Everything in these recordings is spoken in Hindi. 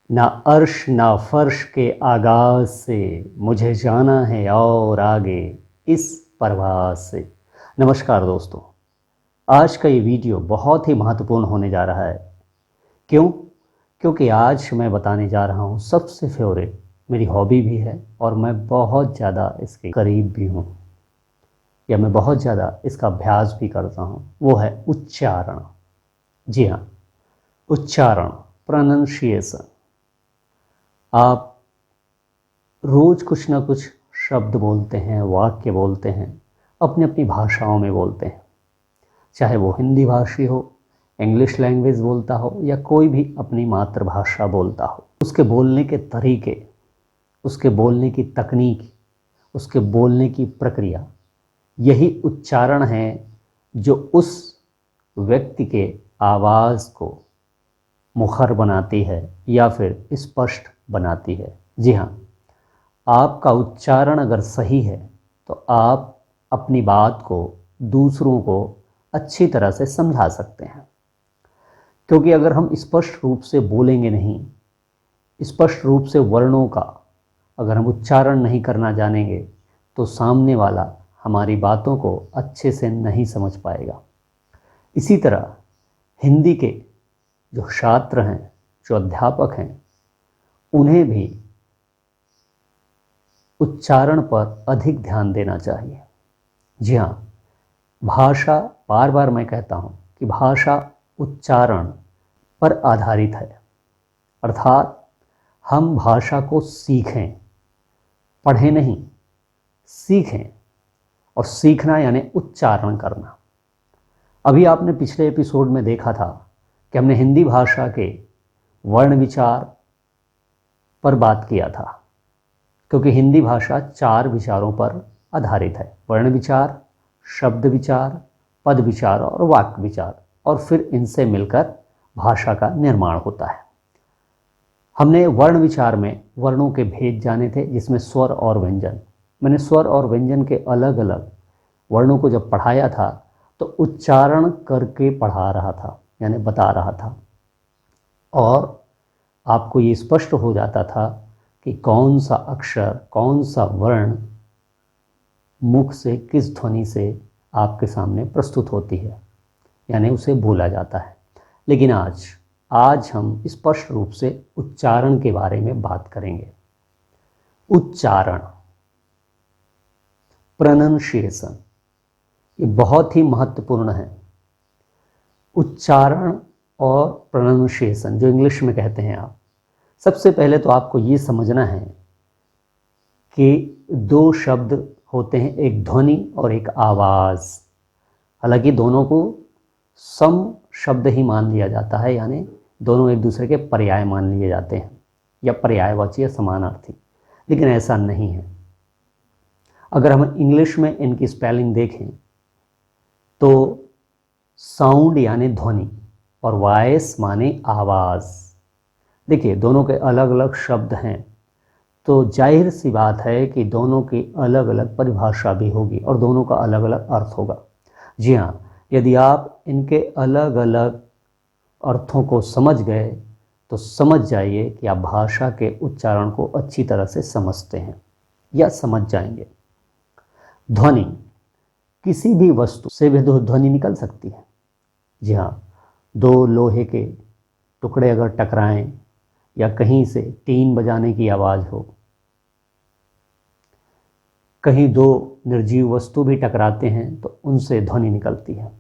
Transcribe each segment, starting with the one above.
ना अर्श ना फर्श के आगाज से मुझे जाना है और आगे इस परवाज से। नमस्कार दोस्तों, आज का ये वीडियो बहुत ही महत्वपूर्ण होने जा रहा है। क्यों? क्योंकि आज मैं बताने जा रहा हूँ सबसे फेवरेट, मेरी हॉबी भी है और मैं बहुत ज़्यादा इसके करीब भी हूँ, या मैं बहुत ज़्यादा इसका अभ्यास भी करता हूँ। वो है उच्चारण। जी हाँ, उच्चारण, प्रोनंसिएशन। आप रोज़ कुछ ना कुछ शब्द बोलते हैं, वाक्य बोलते हैं, अपनी अपनी भाषाओं में बोलते हैं। चाहे वो हिंदी भाषी हो, इंग्लिश लैंग्वेज बोलता हो, या कोई भी अपनी मातृभाषा बोलता हो। उसके बोलने के तरीके, उसके बोलने की तकनीक, उसके बोलने की प्रक्रिया, यही उच्चारण है जो उस व्यक्ति के आवाज़ को मुखर बनाती है या फिर स्पष्ट बनाती है। जी हाँ, आपका उच्चारण अगर सही है तो आप अपनी बात को दूसरों को अच्छी तरह से समझा सकते हैं। क्योंकि अगर हम स्पष्ट रूप से बोलेंगे नहीं, स्पष्ट रूप से वर्णों का अगर हम उच्चारण नहीं करना जानेंगे, तो सामने वाला हमारी बातों को अच्छे से नहीं समझ पाएगा। इसी तरह हिंदी के जो छात्र हैं, जो अध्यापक हैं, उन्हें भी उच्चारण पर अधिक ध्यान देना चाहिए। जी हाँ, भाषा, बार बार मैं कहता हूँ कि भाषा उच्चारण पर आधारित है। अर्थात हम भाषा को सीखें, पढ़ें नहीं, सीखें। और सीखना यानी उच्चारण करना। अभी आपने पिछले एपिसोड में देखा था कि हमने हिंदी भाषा के वर्ण विचार पर बात किया था, क्योंकि हिंदी भाषा 4 विचारों पर आधारित है: वर्ण विचार, शब्द विचार, पद विचार और वाक्य विचार, और फिर इनसे मिलकर भाषा का निर्माण होता है। हमने वर्ण विचार में वर्णों के भेद जाने थे, जिसमें स्वर और व्यंजन। मैंने स्वर और व्यंजन के अलग अलग वर्णों को जब पढ़ाया था तो उच्चारण करके पढ़ा रहा था, यानी बता रहा था, और आपको ये स्पष्ट हो जाता था कि कौन सा अक्षर, कौन सा वर्ण मुख से किस ध्वनि से आपके सामने प्रस्तुत होती है, यानी उसे बोला जाता है। लेकिन आज हम स्पष्ट रूप से उच्चारण के बारे में बात करेंगे। उच्चारण, प्रोनंसिएशन, ये बहुत ही महत्वपूर्ण है। उच्चारण और प्रोनंसिएशन, जो इंग्लिश में कहते हैं आप, सबसे पहले तो आपको ये समझना है कि 2 शब्द होते हैं, एक ध्वनि और एक आवाज़। हालांकि दोनों को सम शब्द ही मान लिया जाता है, यानी दोनों एक दूसरे के पर्याय मान लिए जाते हैं, या पर्यायवाची या समानार्थी, लेकिन ऐसा नहीं है। अगर हम इंग्लिश में इनकी स्पेलिंग देखें तो साउंड यानी ध्वनि और वॉइस माने आवाज़। देखिए, दोनों के अलग अलग शब्द हैं, तो जाहिर सी बात है कि दोनों की अलग अलग परिभाषा भी होगी और दोनों का अलग अलग अर्थ होगा। जी हाँ, यदि आप इनके अलग अलग अर्थों को समझ गए तो समझ जाइए कि आप भाषा के उच्चारण को अच्छी तरह से समझते हैं या समझ जाएंगे। ध्वनि, किसी भी वस्तु से भी ध्वनि निकल सकती है। जी हाँ, 2 लोहे के टुकड़े अगर टकराएं, या कहीं से टीन बजाने की आवाज़ हो, कहीं 2 निर्जीव वस्तु भी टकराते हैं तो उनसे ध्वनि निकलती है।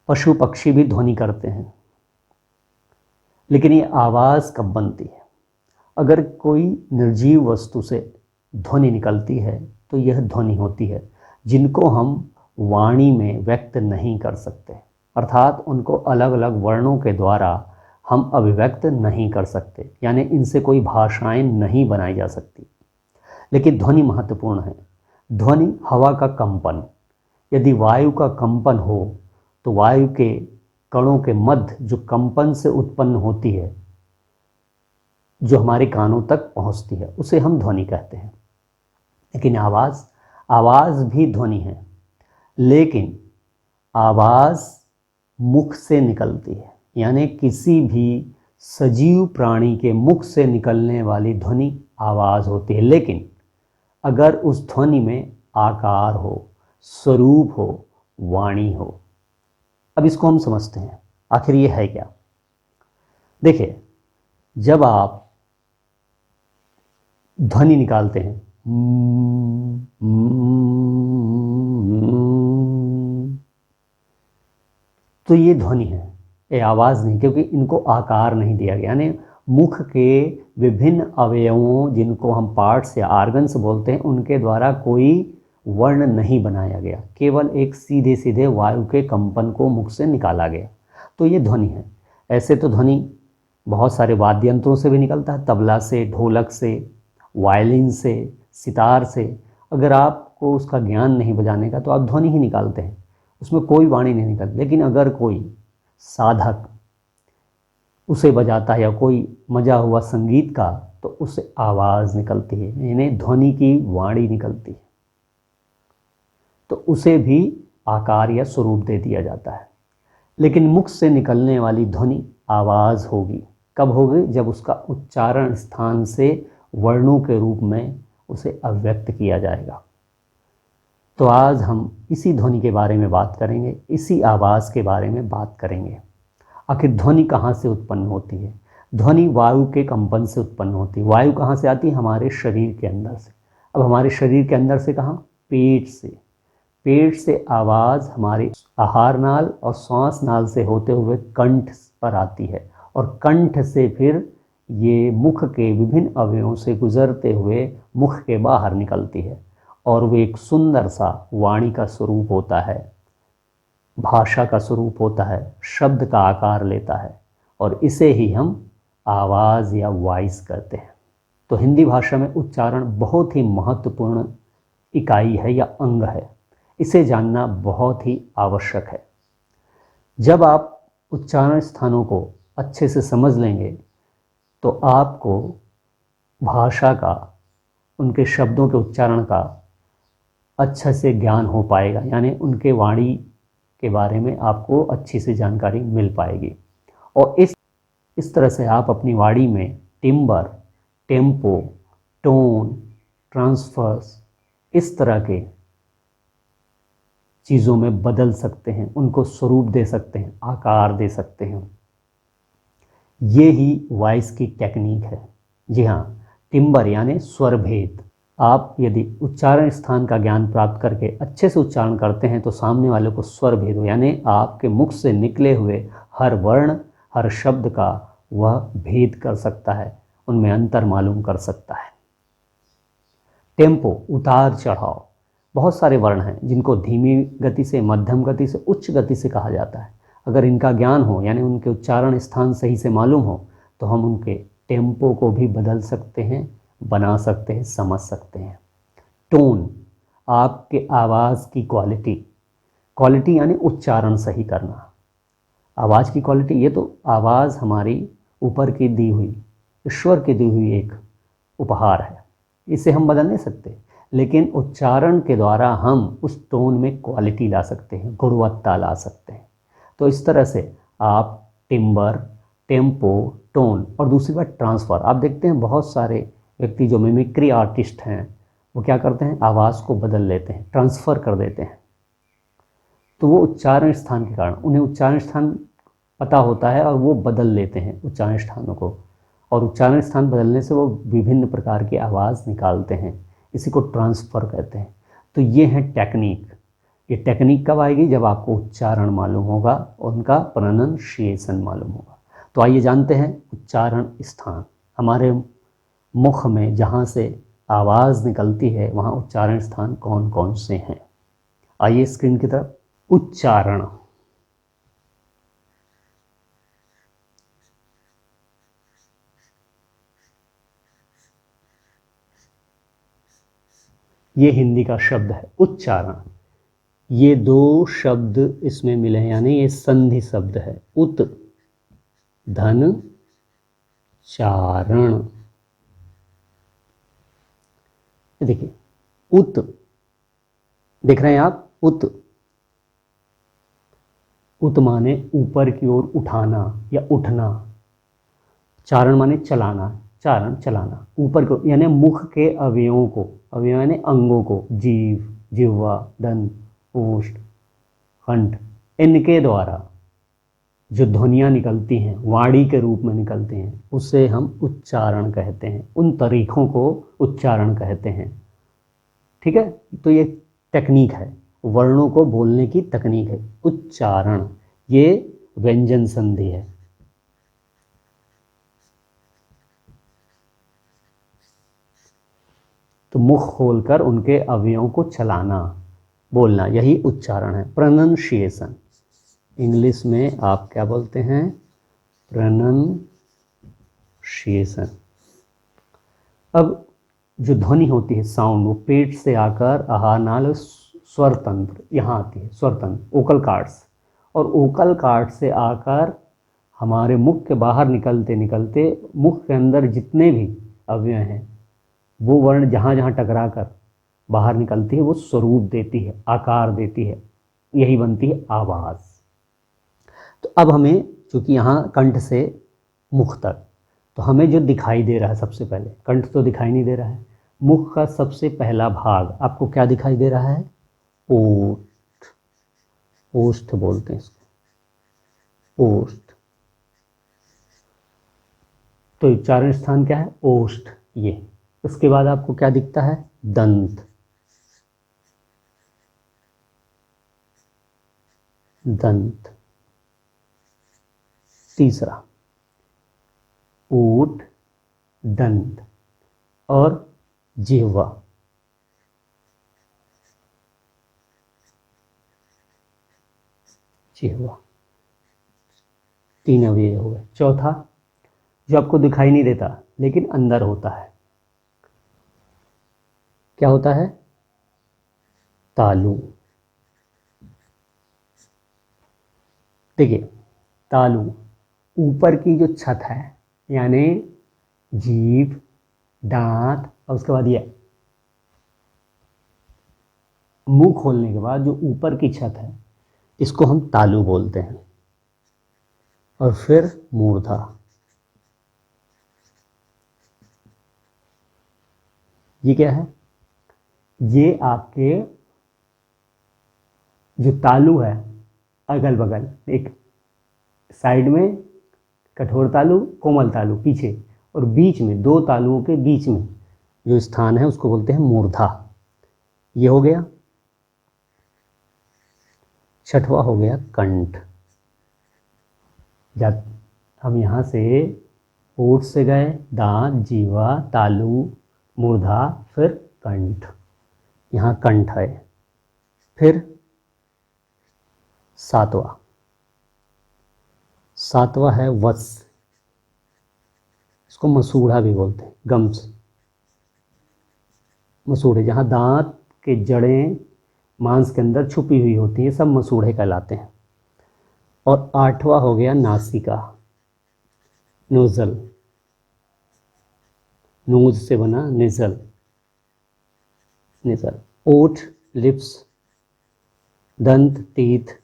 पशु पक्षी भी ध्वनि करते हैं, लेकिन ये आवाज़ कब बनती है? अगर कोई निर्जीव वस्तु से ध्वनि निकलती है तो यह ध्वनि होती है, जिनको हम वाणी में व्यक्त नहीं कर सकते। अर्थात उनको अलग अलग वर्णों के द्वारा हम अभिव्यक्त नहीं कर सकते, यानी इनसे कोई भाषाएं नहीं बनाई जा सकती। लेकिन ध्वनि महत्वपूर्ण है। ध्वनि हवा का कंपन, यदि वायु का कंपन हो तो वायु के कणों के मध्य जो कंपन से उत्पन्न होती है, जो हमारे कानों तक पहुंचती है, उसे हम ध्वनि कहते हैं। लेकिन आवाज़ भी ध्वनि है, लेकिन आवाज़ मुख से निकलती है, यानी किसी भी सजीव प्राणी के मुख से निकलने वाली ध्वनि आवाज़ होती है, लेकिन अगर उस ध्वनि में आकार हो, स्वरूप हो, वाणी हो। अब इसको हम समझते हैं, आखिर ये है क्या। देखिए, जब आप ध्वनि निकालते हैं, तो ये ध्वनि है, ये आवाज़ नहीं, क्योंकि इनको आकार नहीं दिया गया। यानी मुख के विभिन्न अवयवों, जिनको हम पार्ट्स या आर्गन्स बोलते हैं, उनके द्वारा कोई वर्ण नहीं बनाया गया, केवल एक सीधे सीधे वायु के कंपन को मुख से निकाला गया, तो ये ध्वनि है। ऐसे तो ध्वनि बहुत सारे वाद्य यंत्रों से भी निकलता है, तबला से, ढोलक से, वायलिन से, सितार से। अगर आपको उसका ज्ञान नहीं बजाने का तो आप ध्वनि ही निकालते हैं, उसमें कोई वाणी नहीं निकलती। लेकिन अगर कोई साधक उसे बजाता है या कोई मजा हुआ संगीत का, तो उससे आवाज़ निकलती है, यानी ध्वनि की वाणी निकलती है, तो उसे भी आकार या स्वरूप दे दिया जाता है। लेकिन मुख से निकलने वाली ध्वनि आवाज़ होगी, कब होगी? जब उसका उच्चारण स्थान से वर्णों के रूप में उसे अव्यक्त किया जाएगा। तो आज हम इसी ध्वनि के बारे में बात करेंगे, इसी आवाज़ के बारे में बात करेंगे। आखिर ध्वनि कहाँ से उत्पन्न होती है? ध्वनि वायु के कंपन से उत्पन्न होती है। वायु कहाँ से आती है? हमारे शरीर के अंदर से। अब हमारे शरीर के अंदर से कहाँ? पेट से। पेट से आवाज़ हमारे आहार नाल और श्वास नाल से होते हुए कंठ पर आती है, और कंठ से फिर ये मुख के विभिन्न अवयवों से गुजरते हुए मुख के बाहर निकलती है, और वो एक सुंदर सा वाणी का स्वरूप होता है, भाषा का स्वरूप होता है, शब्द का आकार लेता है, और इसे ही हम आवाज़ या वॉइस कहते हैं। तो हिंदी भाषा में उच्चारण बहुत ही महत्वपूर्ण इकाई है या अंग है, इसे जानना बहुत ही आवश्यक है। जब आप उच्चारण स्थानों को अच्छे से समझ लेंगे तो आपको भाषा का, उनके शब्दों के उच्चारण का अच्छे से ज्ञान हो पाएगा, यानी उनके वाणी के बारे में आपको अच्छी से जानकारी मिल पाएगी। और इस तरह से आप अपनी वाणी में टिम्बर, टेम्पो, टोन, ट्रांसफर्स, इस तरह के चीज़ों में बदल सकते हैं, उनको स्वरूप दे सकते हैं, आकार दे सकते हैं। ये ही वॉइस की टेक्निक है। जी हाँ, टिम्बर यानी स्वर भेद। आप यदि उच्चारण स्थान का ज्ञान प्राप्त करके अच्छे से उच्चारण करते हैं तो सामने वाले को स्वर भेद हो, यानी आपके मुख से निकले हुए हर वर्ण, हर शब्द का वह भेद कर सकता है, उनमें अंतर मालूम कर सकता है। टेम्पो, उतार चढ़ाव। बहुत सारे वर्ण हैं जिनको धीमी गति से, मध्यम गति से, उच्च गति से कहा जाता है। अगर इनका ज्ञान हो, यानी उनके उच्चारण स्थान सही से मालूम हो, तो हम उनके टेम्पो को भी बदल सकते हैं, बना सकते हैं, समझ सकते हैं। टोन, आपके आवाज़ की क्वालिटी। क्वालिटी यानी उच्चारण सही करना। आवाज़ की क्वालिटी, ये तो आवाज़ हमारी ऊपर की दी हुई, ईश्वर की दी हुई एक उपहार है, इसे हम बदल नहीं सकते। लेकिन उच्चारण के द्वारा हम उस टोन में क्वालिटी ला सकते हैं, गुणवत्ता ला सकते हैं। तो इस तरह से आप टिम्बर, टेम्पो, टोन, और दूसरी बात ट्रांसफ़र। आप देखते हैं बहुत सारे व्यक्ति जो मिमिक्री आर्टिस्ट हैं, वो क्या करते हैं? आवाज़ को बदल लेते हैं, ट्रांसफ़र कर देते हैं। तो वो उच्चारण स्थान के कारण, उन्हें उच्चारण स्थान पता होता है और वो बदल लेते हैं उच्चारण स्थानों को, और उच्चारण स्थान बदलने से वो विभिन्न प्रकार की आवाज़ निकालते हैं। इसी को ट्रांसफ़र कहते हैं। तो ये है टेक्निक। ये टेक्निक कब आएगी? जब आपको उच्चारण मालूम होगा, उनका प्रोनाउंसिएशन मालूम होगा। तो आइए जानते हैं उच्चारण स्थान। हमारे मुख में जहाँ से आवाज़ निकलती है वहाँ उच्चारण स्थान कौन कौन से हैं? आइए स्क्रीन की तरफ। उच्चारण, ये हिंदी का शब्द है उच्चारण। ये दो शब्द इसमें मिले हैं, यानी ये संधि शब्द है। उत, धन, चारण। देखिए, उत, देख रहे हैं आप? उत, उत माने ऊपर की ओर उठाना या उठना। चारण माने चलाना, चारण चलाना, ऊपर को यानी मुख के अवयवों को, अवयव यानी अंगों को, जीभ, जिह्वा, दंत, ओष्ठ, कंठ, इनके द्वारा जो ध्वनियाँ निकलती हैं, वाणी के रूप में निकलती हैं, उसे हम उच्चारण कहते हैं। उन तरीक़ों को उच्चारण कहते हैं। ठीक है, तो ये टेक्निक है, वर्णों को बोलने की तकनीक है उच्चारण। ये व्यंजन संधि है। तो मुख खोलकर उनके अवयवों को चलाना, बोलना, यही उच्चारण है। प्रोनंसिएशन, इंग्लिश में आप क्या बोलते हैं? प्रोनंसिएशन। अब जो ध्वनि होती है, साउंड, वो पेट से आकर आहार नाल स्वर तंत्र यहाँ आती है, स्वर तंत्र, ओकल कार्ड्स, और ओकल कार्ड से आकर हमारे मुख के बाहर निकलते निकलते मुख के अंदर जितने भी अवयव हैं, वो वर्ण जहाँ जहाँ टकरा कर बाहर निकलती है, वो स्वरूप देती है, आकार देती है, यही बनती है आवाज़। तो अब हमें, चूँकि यहाँ कंठ से मुख तक, तो हमें जो दिखाई दे रहा है, सबसे पहले कंठ तो दिखाई नहीं दे रहा है, मुख का सबसे पहला भाग आपको क्या दिखाई दे रहा है? ओष्ठ, ओष्ठ बोलते हैं इसको, ओष्ठ। तो उच्चारण स्थान क्या है? ओष्ठ, ये। उसके बाद आपको क्या दिखता है? दंत, दंत। तीसरा ओठ, दंत, और जिह्वा। जिह्वा, तीन अवयव हो गए। चौथा जो आपको दिखाई नहीं देता लेकिन अंदर होता है, क्या होता है? तालु। देखिए, तालु ऊपर की जो छत है, यानी जीभ, दांत, और उसके बाद ये मुंह खोलने के बाद जो ऊपर की छत है, इसको हम तालु बोलते हैं। और फिर मूर्धा, ये क्या है? ये आपके जो तालु है, अगल बगल, एक साइड में कठोर तालु, कोमल तालु पीछे, और बीच में दो तालुओं के बीच में जो स्थान है उसको बोलते हैं मूर्धा। ये हो गया। छठवा हो गया कंठ। हम यहाँ से ओठ से गए, दांत, जीवा, तालु, मूर्धा, फिर कंठ। यहाँ कंठ है। फिर सातवां है वत्स, इसको मसूड़ा भी बोलते हैं, गम्स, मसूड़े, जहाँ दांत के जड़ें मांस के अंदर छुपी हुई होती हैं, सब मसूड़े कहलाते हैं। और आठवां हो गया नासिका, नोजल, नोज से बना निजल, निजल। ओठ, लिप्स, दंत, टीथ,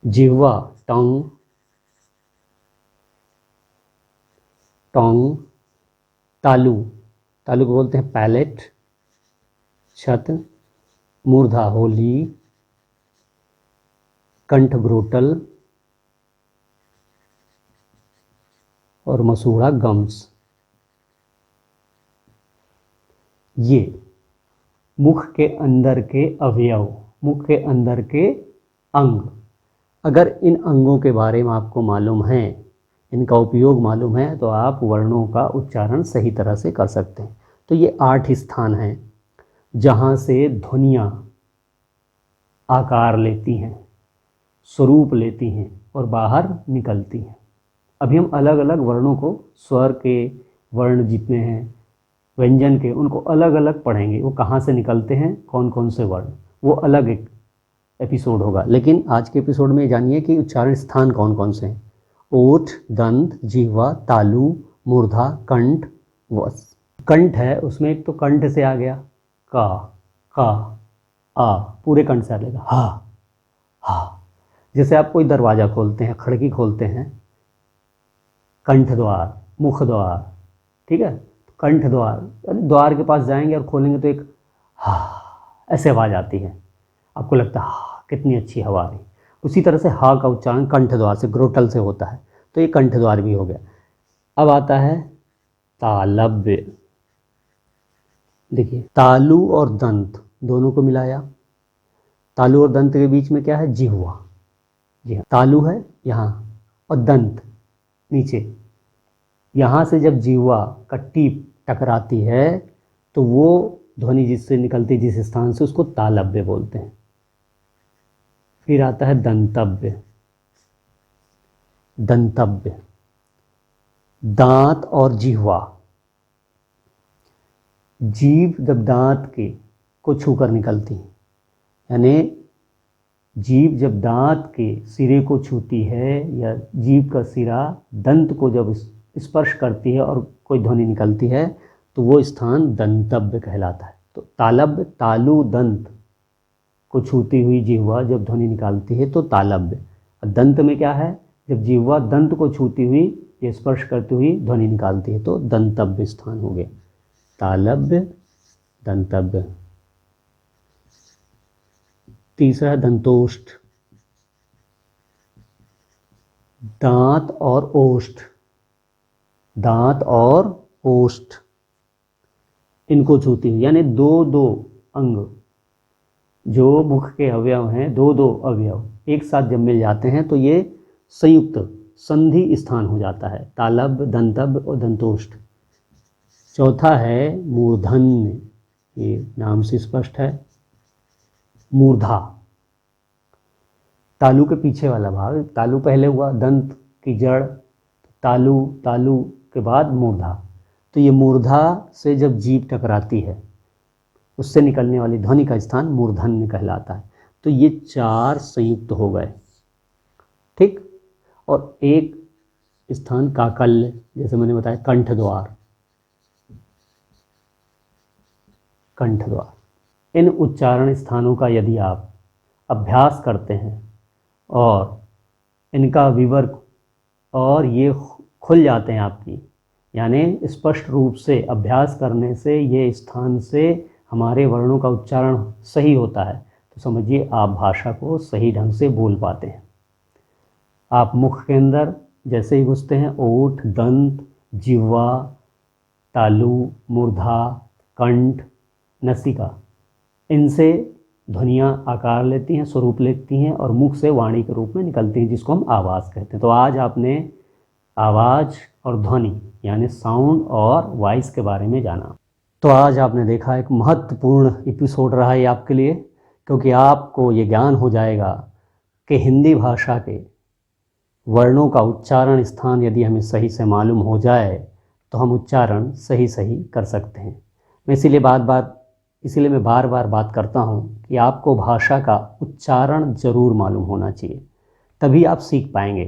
जिह्वा, टंग, टोंग, तालु, तालु को बोलते हैं पैलेट, छत, मूर्धा होली, कंठ ब्रोटल, और मसूड़ा गम्स। ये मुख के अंदर के अवयव, मुख के अंदर के अंग। अगर इन अंगों के बारे में आपको मालूम है, इनका उपयोग मालूम है, तो आप वर्णों का उच्चारण सही तरह से कर सकते हैं। तो ये 8 स्थान हैं जहाँ से ध्वनियाँ आकार लेती हैं, स्वरूप लेती हैं और बाहर निकलती हैं। अभी हम अलग अलग वर्णों को, स्वर के वर्ण जितने हैं, व्यंजन के, उनको अलग अलग पढ़ेंगे। वो कहाँ से निकलते हैं, कौन कौन से वर्ण, वो अलग एक एपिसोड होगा। लेकिन आज के एपिसोड में जानिए कि उच्चारण स्थान कौन कौन से हैं। ओठ, दंत, जिह्वा, तालु, मूर्धा, कंठ, वस। कंठ है, उसमें एक तो कंठ से आ गया का, आ, पूरे कंठ से आ जाएगा, हा। जैसे आप कोई दरवाज़ा खोलते हैं, खिड़की खोलते हैं, कंठ द्वार, मुख द्वार, ठीक है। कंठ द्वार, द्वार के पास जाएंगे और खोलेंगे तो एक हा ऐसे आवाज़ आती है, आपको लगता है हा कितनी अच्छी हवा आ रही। उसी तरह से हा का उच्चारण कंठ द्वार से, ग्रोटल से होता है, तो ये कंठ द्वार भी हो गया। अब आता है तालव्य। देखिए तालु और दंत दोनों को मिलाया, तालु और दंत के बीच में क्या है, जिह्वा। जी हाँ, तालु है यहाँ और दंत नीचे। यहाँ से जब जिह्वा का टीप टकराती है तो वो ध्वनि जिससे निकलती है जिस स्थान से, उसको तालव्य बोलते हैं। फिर आता है दंतव्य। दंतव्य, दांत और जिह्वा। जीभ जब दांत के को छूकर निकलती है, यानी जीभ जब दांत के सिरे को छूती है या जीभ का सिरा दंत को जब स्पर्श करती है और कोई ध्वनि निकलती है तो वो स्थान दंतव्य कहलाता है। तो तालव्य, तालु दंत को छूती हुई जिह्वा जब ध्वनि निकालती है तो तालव्य। दंत में क्या है, जब जिह्वा दंत को छूती हुई या स्पर्श करती हुई ध्वनि निकालती है तो दंतव्य स्थान हो गया। तालव्य, दंतव्य। तीसरा है दंतोष्ठ। दांत और ओष्ठ, दांत और ओष्ठ इनको छूती हुई, यानी दो दो अंग जो मुख के अवयव हैं, दो दो अवयव एक साथ जब मिल जाते हैं तो ये संयुक्त संधि स्थान हो जाता है, तालव्य, दंतव्य और दंतोष्ठ। चौथा है मूर्धन्य, ये नाम से स्पष्ट है, मूर्धा। तालु के पीछे वाला भाग, तालु पहले हुआ, दंत की जड़, तालु, तालु के बाद मूर्धा। तो ये मूर्धा से जब जीभ टकराती है उससे निकलने वाली ध्वनि का स्थान मूर्धन्य कहलाता है। तो ये चार संयुक्त हो गए, ठीक। और एक स्थान काकल्य, जैसे मैंने बताया कंठ द्वार, कंठ द्वार। इन उच्चारण स्थानों का यदि आप अभ्यास करते हैं और इनका विवर्ग और ये खुल जाते हैं आपकी, यानी स्पष्ट रूप से अभ्यास करने से ये स्थान से हमारे वर्णों का उच्चारण सही होता है, तो समझिए आप भाषा को सही ढंग से बोल पाते हैं। आप मुख के अंदर जैसे ही घुसते हैं, ओठ, दंत, जिह्वा, तालु, मूर्धा, कंठ, नसिका, इनसे ध्वनियाँ आकार लेती हैं, स्वरूप लेती हैं और मुख से वाणी के रूप में निकलती हैं, जिसको हम आवाज़ कहते हैं। तो आज आपने आवाज़ और ध्वनि यानी साउंड और वॉइस के बारे में जाना। तो आज आपने देखा एक महत्वपूर्ण एपिसोड रहा है आपके लिए, क्योंकि आपको ये ज्ञान हो जाएगा कि हिंदी भाषा के वर्णों का उच्चारण स्थान यदि हमें सही से मालूम हो जाए तो हम उच्चारण सही सही कर सकते हैं। मैं इसीलिए मैं बार बार बात करता हूँ कि आपको भाषा का उच्चारण ज़रूर मालूम होना चाहिए, तभी आप सीख पाएंगे।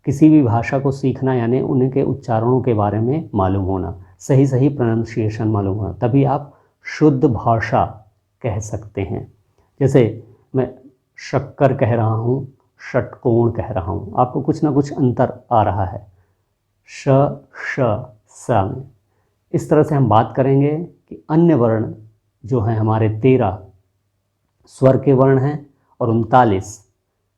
किसी भी भाषा को सीखना यानी उनके उच्चारणों के बारे में मालूम होना, सही सही प्रोनाउंसिएशन मालूम होना, तभी आप शुद्ध भाषा कह सकते हैं। जैसे मैं शक्कर कह रहा हूँ, षटकोण कह रहा हूँ, आपको कुछ ना कुछ अंतर आ रहा है श, स में। इस तरह से हम बात करेंगे कि अन्य वर्ण जो हैं हमारे 13 स्वर के वर्ण हैं और 39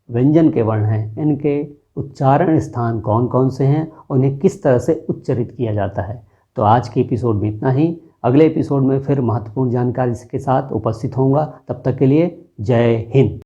व्यंजन के वर्ण हैं, इनके उच्चारण स्थान कौन कौन से हैं और उन्हें किस तरह से उच्चरित किया जाता है। तो आज के एपिसोड में इतना ही। अगले एपिसोड में फिर महत्वपूर्ण जानकारी के साथ उपस्थित होऊंगा। तब तक के लिए जय हिंद।